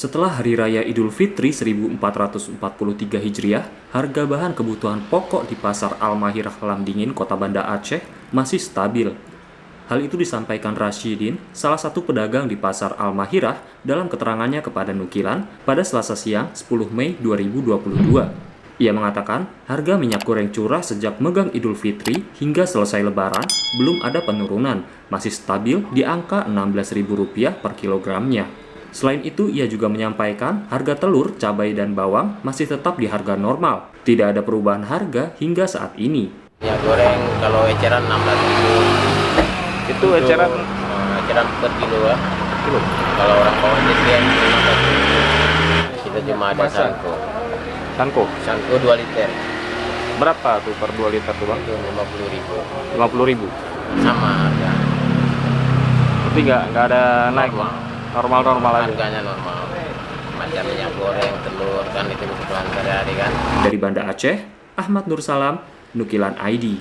Setelah Hari Raya Idul Fitri 1443 Hijriah, harga bahan kebutuhan pokok di Pasar Al-Mahirah Lamdingin, Kota Banda Aceh masih stabil. Hal itu disampaikan Rasyidin, salah satu pedagang di Pasar Al-Mahirah, dalam keterangannya kepada Nukilan pada Selasa siang 10 Mei 2022. Ia mengatakan, harga minyak goreng curah sejak megang Idul Fitri hingga selesai Lebaran belum ada penurunan, masih stabil di angka Rp16.000 per kilogramnya. Selain itu, ia juga menyampaikan harga telur, cabai, dan bawang masih tetap di harga normal. Tidak ada perubahan harga hingga saat ini. Minyak goreng kalau eceran 16.000. Itu eceran Eceran per kilo ya. Kalau orang bawa JPN 15.000. Kita cuma ada sanko. Sanko 2 liter. berapa tuh per 2 liter tuh, Bang? Itu 50.000. 50.000. Sama harga. Tapi nggak ada naik, Bang. Normal aja. Harganya normal. Macam minyak goreng, telur kan itu kebutuhan sehari-hari kan. Dari Banda Aceh, Ahmad Nur Salam, Nukilan ID.